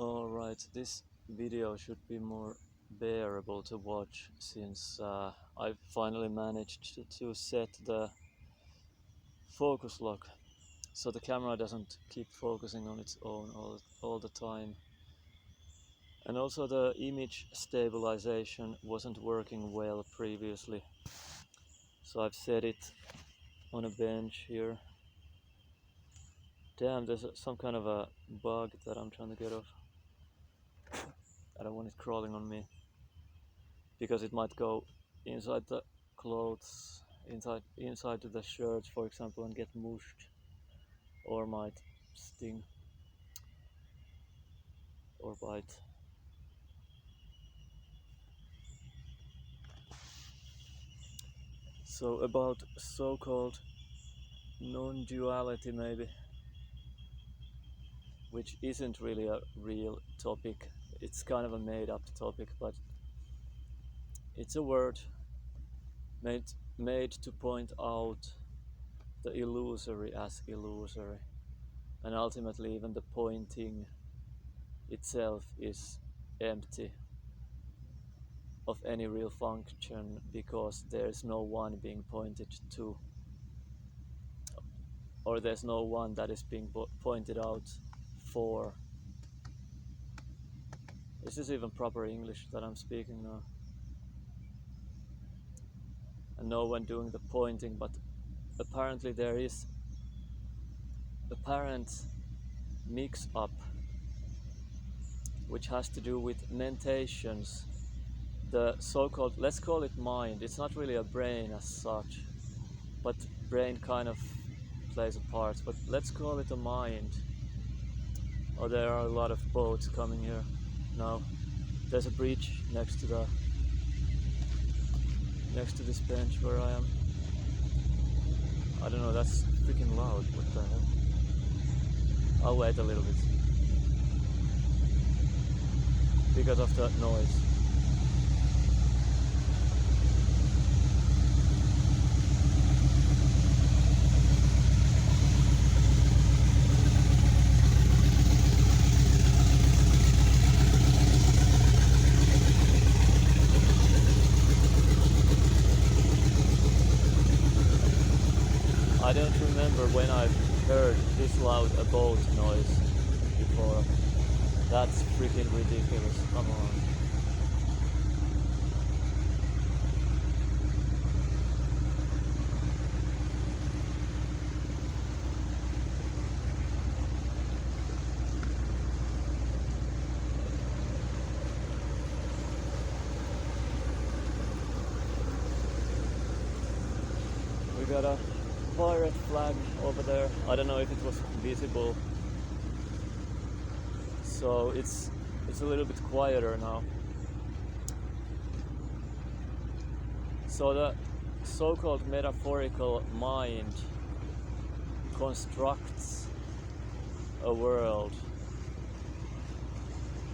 Alright, this video should be more bearable to watch since I finally managed to set the focus lock so the camera doesn't keep focusing on its own all the time. And also the image stabilization wasn't working well previously. So I've set it on a bench here. Damn, there's some kind of a bug that I'm trying to get off. I don't want it crawling on me, because it might go inside the clothes, inside the shirt, for example, and get mushed, or might sting or bite. So about so-called non-duality, maybe, which isn't really a real topic. It's kind of a made-up topic, but it's a word made to point out the illusory as illusory, and ultimately even the pointing itself is empty of any real function, because there's no one being pointed to, or there's no one that is being pointed out for. Is this even proper English that I'm speaking now? And no one doing the pointing, but apparently there is apparent mix-up which has to do with mentations. The so-called, let's call it mind, it's not really a brain as such, but brain kind of plays a part, but let's call it a mind. Oh, there are a lot of boats coming here now. There's a bridge next to this bench where I am. I don't know, that's freaking loud. What the hell? I'll wait a little bit because of the noise. I don't remember when I've heard this loud a boat noise before. That's freaking ridiculous, come on. We got a pirate flag over there. I don't know if it was visible. So it's a little bit quieter now. So the so-called metaphorical mind constructs a world.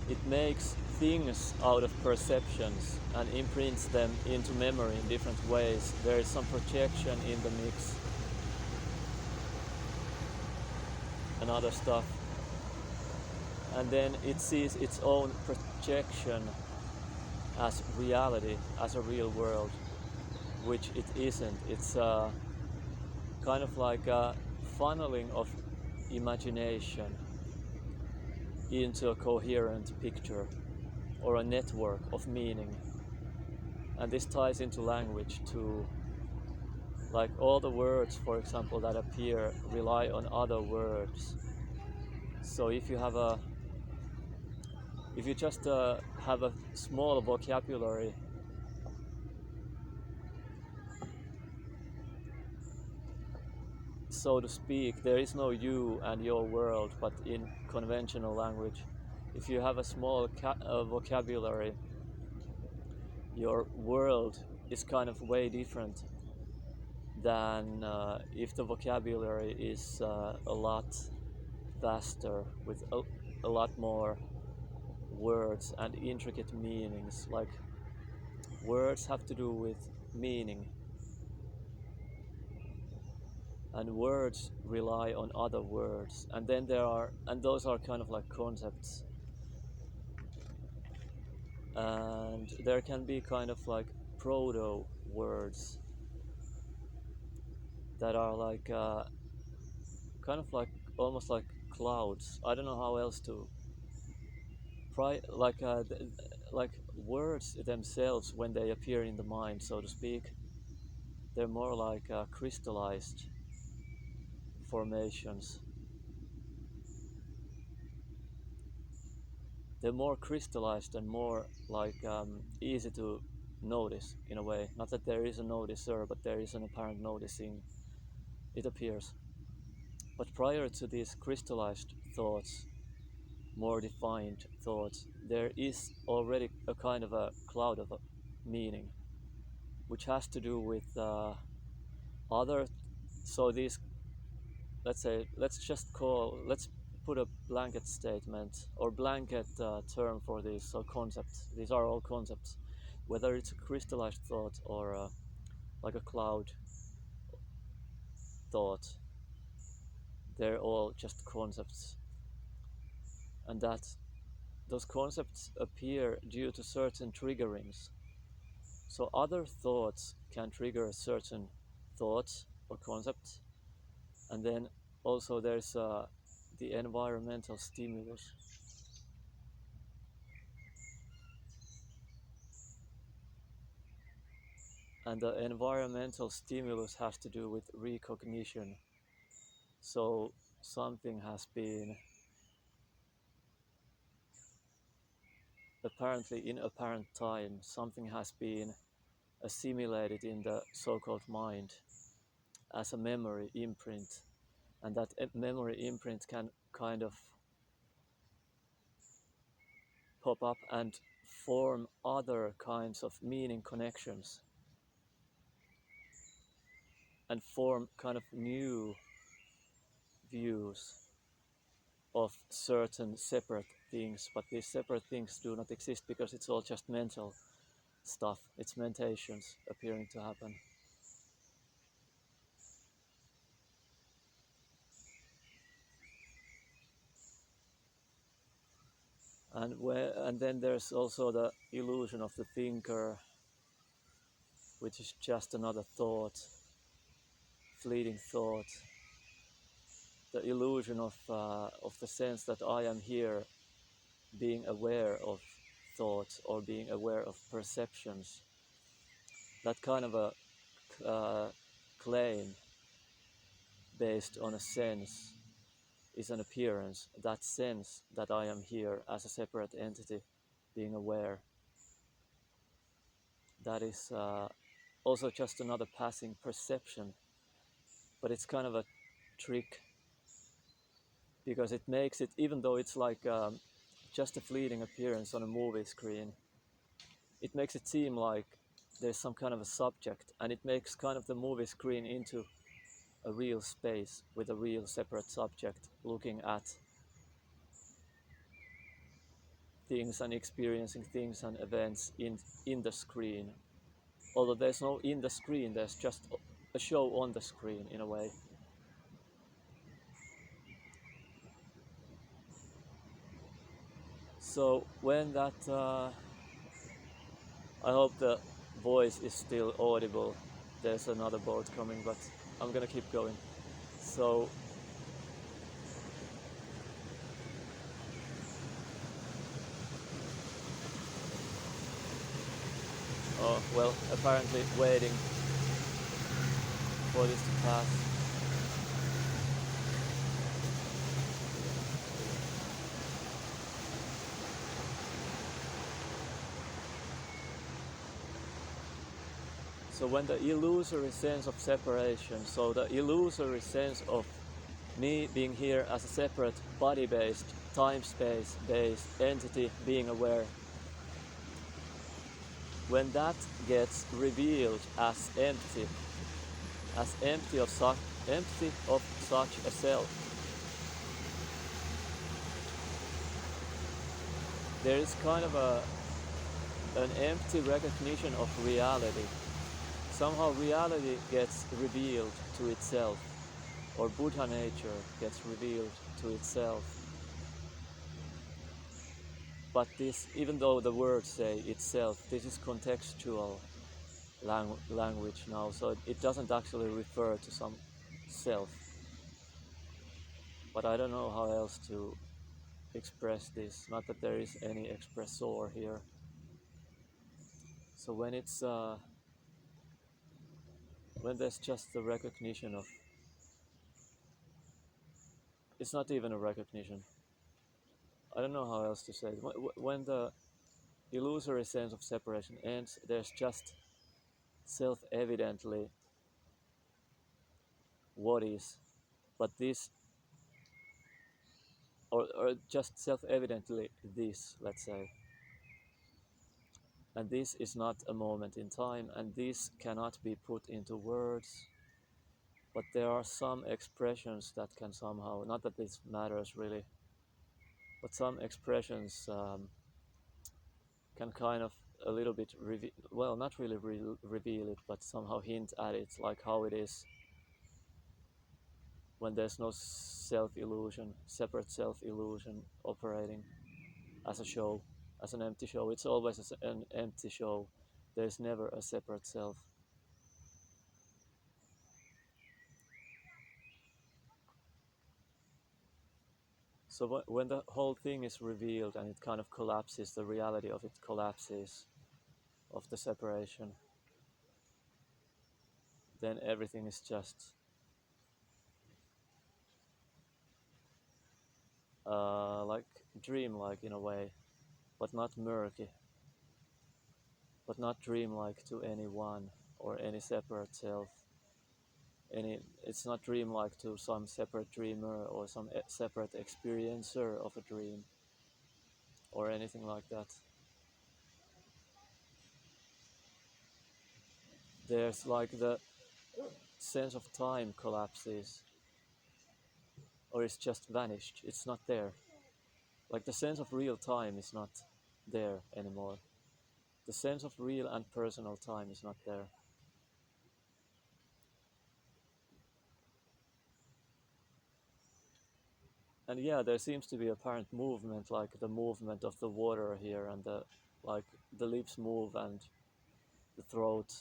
It makes things out of perceptions and imprints them into memory in different ways. There is some projection in the mix and other stuff. And then it sees its own projection as reality, as a real world, which it isn't. It's kind of like a funneling of imagination into a coherent picture or a network of meaning. And this ties into language too. Like all the words, for example, that appear rely on other words. So if you just have a small vocabulary, so to speak, there is no you and your world, but in conventional language, if you have a small vocabulary, your world is kind of way different than if the vocabulary is a lot vaster, with a lot more words and intricate meanings. Like, words have to do with meaning, and words rely on other words, and then those are kind of like concepts. and there can be kind of like proto words that are like kind of like almost like clouds. I don't know how else to like like words themselves when they appear in the mind, so to speak. They're more like crystallized formations. They're more crystallized and more like easy to notice in a way. Not that there is a noticer, but there is an apparent noticing. It appears. But prior to these crystallized thoughts, more defined thoughts, there is already a kind of a cloud of a meaning, which has to do with other. So these, let's say, let's put a blanket statement or blanket term for these. So concepts. These are all concepts, whether it's a crystallized thought or like a cloud thought. They're all just concepts, and that those concepts appear due to certain triggerings. So other thoughts can trigger certain thoughts or concepts, and then also there's the environmental stimulus. And the environmental stimulus has to do with recognition. So something has been apparently in apparent time, something has been assimilated in the so-called mind as a memory imprint, and that memory imprint can kind of pop up and form other kinds of meaning connections and form kind of new views of certain separate things, but these separate things do not exist because it's all just mental stuff. It's mentations appearing to happen. And then there's also the illusion of the thinker, which is just another thought, fleeting thought. The illusion of the sense that I am here, being aware of thoughts or being aware of perceptions. That kind of a claim based on a sense is an appearance. That sense that I am here as a separate entity, being aware. That is also just another passing perception, but it's kind of a trick because it makes it, even though it's like just a fleeting appearance on a movie screen, it makes it seem like there's some kind of a subject, and it makes kind of the movie screen into a real space with a real separate subject looking at things and experiencing things and events in the screen. Although there's no in the screen, there's just a show on the screen in a way. So when that, I hope the voice is still audible. There's another boat coming, but I'm gonna keep going. So well, apparently waiting for this to pass. So when the illusory sense of separation, so the illusory sense of me being here as a separate body-based, time-space-based entity being aware, when that gets revealed as empty of such a self, there is kind of an empty recognition of reality. Somehow reality gets revealed to itself, or Buddha nature gets revealed to itself. but this, even though the words say itself, this is contextual language now, so it doesn't actually refer to some self. But I don't know how else to express this. Not that there is any expressor here. So when it's when there's just the recognition of, it's not even a recognition. I don't know how else to say it. When the illusory sense of separation ends, there's just self-evidently what is, but this, or just self-evidently this, let's say. And this is not a moment in time, and this cannot be put into words, but there are some expressions that can somehow, not that this matters really, but some expressions can kind of a little bit well, not really reveal it, but somehow hint at it, like how it is when there's no self-illusion, separate self-illusion operating as a show, as an empty show. It's always an empty show. There's never a separate self. So when the whole thing is revealed and it kind of collapses, the reality of it collapses, of the separation, then everything is just like dreamlike in a way, but not murky, but not dreamlike to anyone or any separate self. It's not dreamlike to some separate dreamer or some separate experiencer of a dream or anything like that. There's like the sense of time collapses, or it's just vanished. It's not there. Like the sense of real time is not there anymore. The sense of real and personal time is not there. And yeah, there seems to be apparent movement, like the movement of the water here, and the lips move and the throat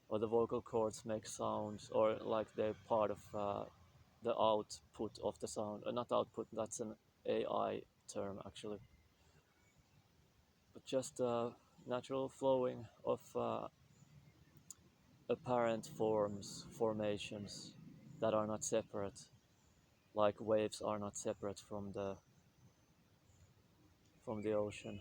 or the vocal cords make sounds, or like they're part of the output of the sound. Not output, that's an AI term actually. But just natural flowing of apparent formations that are not separate, like waves are not separate from the ocean.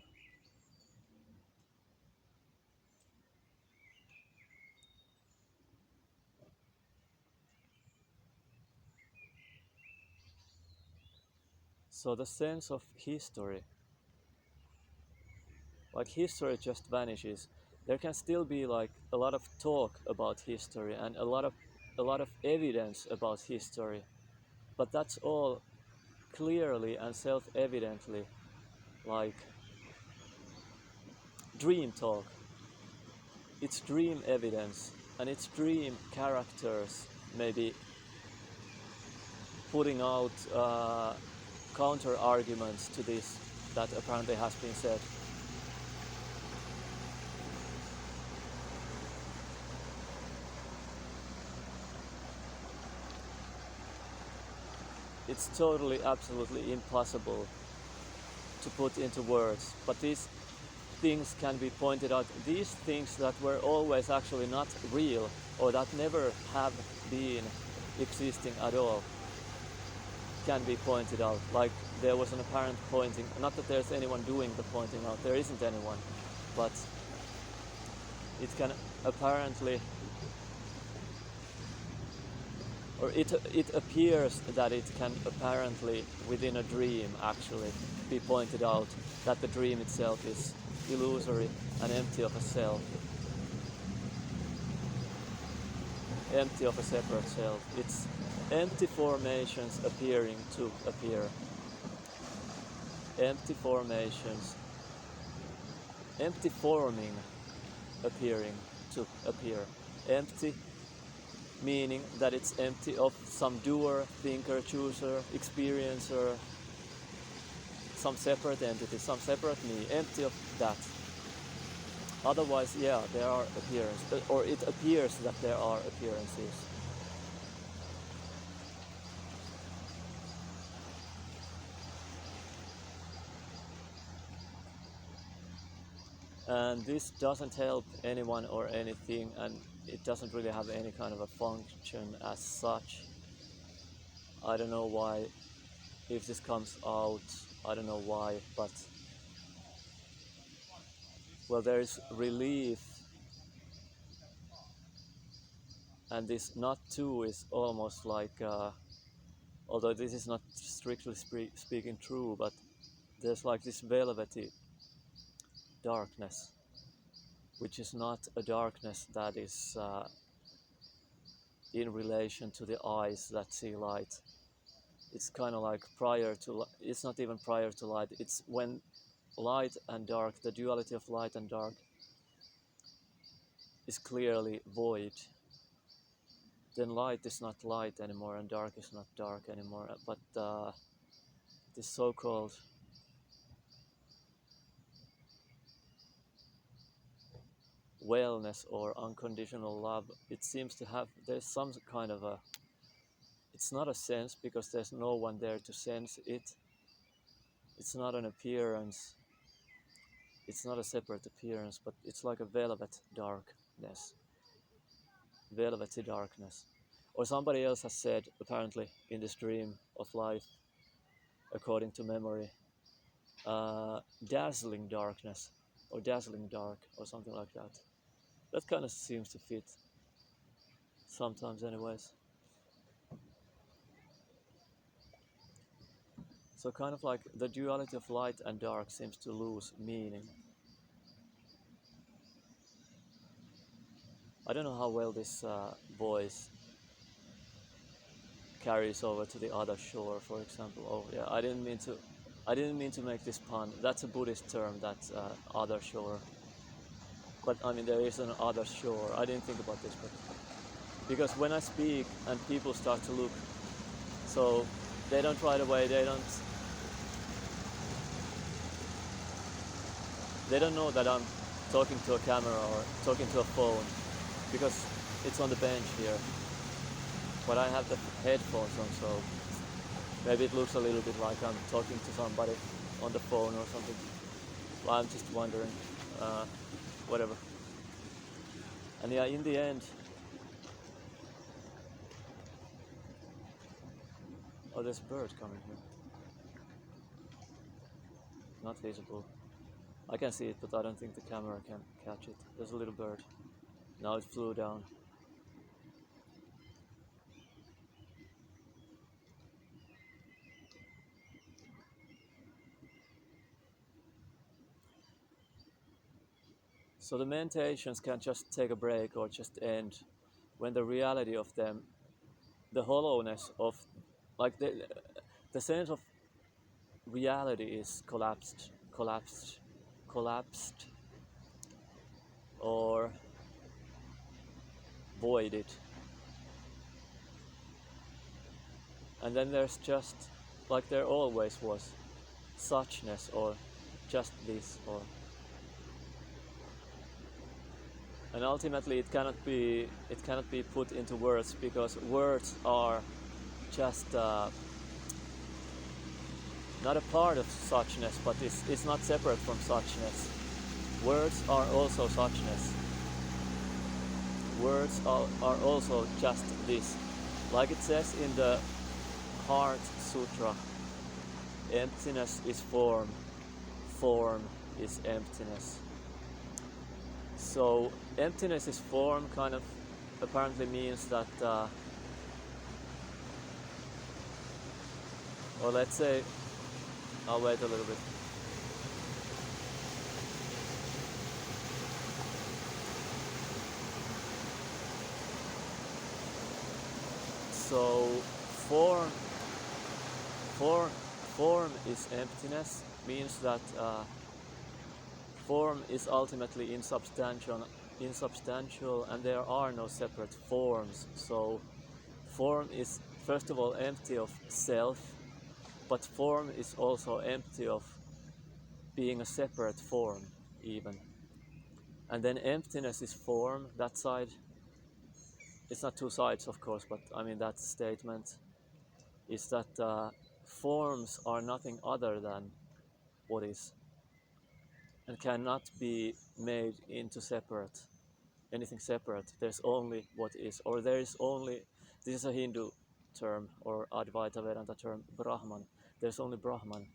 So the sense of history, like history just vanishes. There can still be like a lot of talk about history and a lot of evidence about history, but that's all clearly and self-evidently like dream talk. It's dream evidence, and it's dream characters maybe putting out counter arguments to this that apparently has been said. It's totally, absolutely impossible to put into words, but these things can be pointed out. These things that were always actually not real, or that never have been existing at all, can be pointed out. Like there was an apparent pointing, not that there's anyone doing the pointing out, there isn't anyone, but it can apparently, or it appears that it can apparently within a dream actually be pointed out that the dream itself is illusory and empty of a self, empty of a separate self. It's empty formations appearing to appear. Empty formations, empty forming appearing to appear. Empty meaning that it's empty of some doer, thinker, chooser, experiencer, some separate entity, some separate me, empty of that. Otherwise, yeah, there are appearances, or it appears that there are appearances. And this doesn't help anyone or anything, and it doesn't really have any kind of a function as such. I don't know why, if this comes out, I don't know why, but well, there is relief, and this not two is almost like, although this is not strictly speaking true, but there's like this velvety darkness, which is not a darkness that is in relation to the eyes that see light. It's kind of like prior to, it's not even prior to light, it's when light and dark, the duality of light and dark is clearly void, then light is not light anymore and dark is not dark anymore, but this so-called wellness or unconditional love, it seems to have, there's some kind of a, it's not a sense because there's no one there to sense it. It's not an appearance. It's not a separate appearance, but it's like a velvet darkness. Velvety darkness. Or somebody else has said, apparently, in this dream of life, according to memory, dazzling darkness, or dazzling dark, or something like that. That kind of seems to fit. Sometimes, anyways. So kind of like the duality of light and dark seems to lose meaning. I don't know how well this voice carries over to the other shore, for example. Oh yeah, I didn't mean to make this pun. That's a Buddhist term, that's other shore. But I mean, there is an other shore. I didn't think about this, but because when I speak and people start to look, so they don't right away, they don't know that I'm talking to a camera or talking to a phone, because it's on the bench here. But I have the headphones on, so maybe it looks a little bit like I'm talking to somebody on the phone or something. Well, I'm just wondering, whatever. And yeah, in the end, oh, there's a bird coming here. Not visible. I can see it, but I don't think the camera can catch it. There's a little bird. Now it flew down. So the meditations can just take a break or just end when the reality of them, the hollowness of, like the sense of reality is collapsed, or voided. And then there's just, like there always was, suchness or just this, or, and ultimately it cannot be put into words, because words are just not a part of suchness, but it's not separate from suchness. Words are also suchness. Words are also just this. Like it says in the Heart Sutra, emptiness is form, form is emptiness. So emptiness is form kind of apparently means that, or let's say, I'll wait a little bit. So form is emptiness, means that form is ultimately insubstantial, and there are no separate forms. So form is first of all empty of self, but form is also empty of being a separate form even. And then emptiness is form. That side, it's not two sides of course, but I mean that statement is that forms are nothing other than what is, and cannot be made into separate, anything separate. There's only what is, or there is only, this is a Hindu term or Advaita Vedanta term, Brahman. There's only Brahman.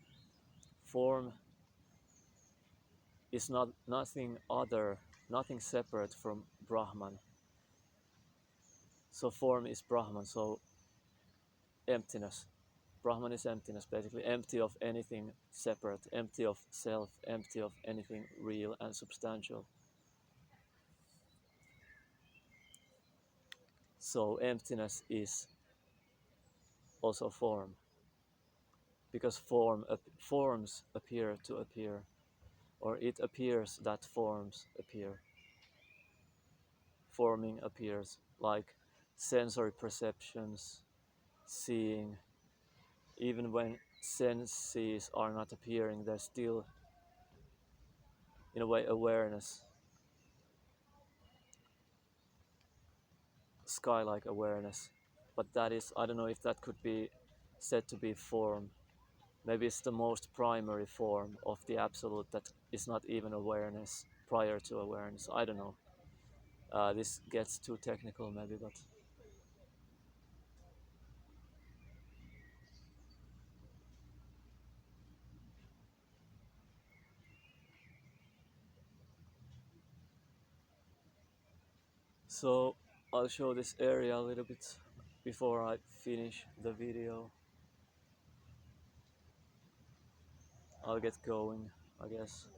Form is not nothing other, nothing separate from Brahman. So form is Brahman, so emptiness. Brahman is emptiness, basically empty of anything separate, empty of self, empty of anything real and substantial. So emptiness is also form, because forms appear to appear, or it appears that forms appear. Forming appears, like sensory perceptions, seeing. Even when senses are not appearing, there's still, in a way, awareness, sky-like awareness. But that is, I don't know if that could be said to be form. Maybe it's the most primary form of the absolute that is not even awareness prior to awareness. I don't know. This gets too technical maybe, but so I'll show this area a little bit before I finish the video. I'll get going, I guess.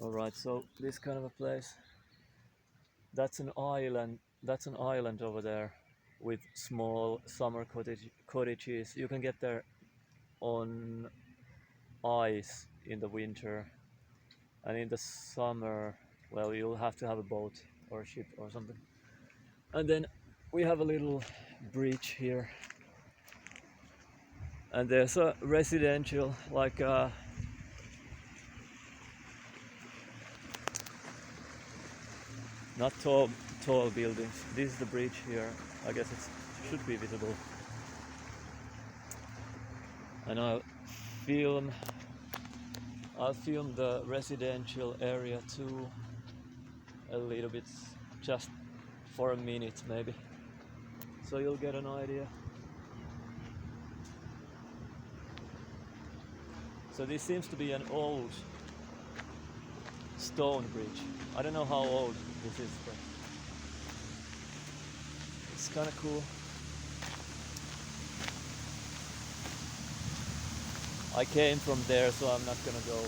Alright, so this kind of a place, that's an island over there with small summer cottages. You can get there on ice in the winter, and in the summer, well, you'll have to have a boat or a ship or something. And then we have a little bridge here, and there's a residential, like not tall buildings. This is the bridge here. I guess it should be visible. And film I'll film the residential area too a little bit, just for a minute maybe, so you'll get an idea. So this seems to be an old stone bridge. I don't know how old this is, but it's kind of cool. I came from there, so I'm not gonna go.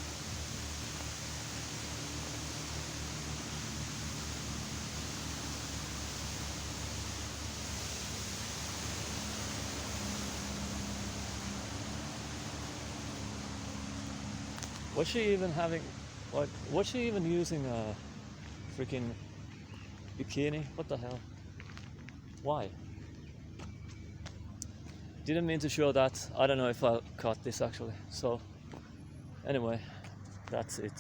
Was she even having, what? Was she even using a freaking bikini? What the hell? Why? Didn't mean to show that. I don't know if I'll cut this actually. So anyway, that's it.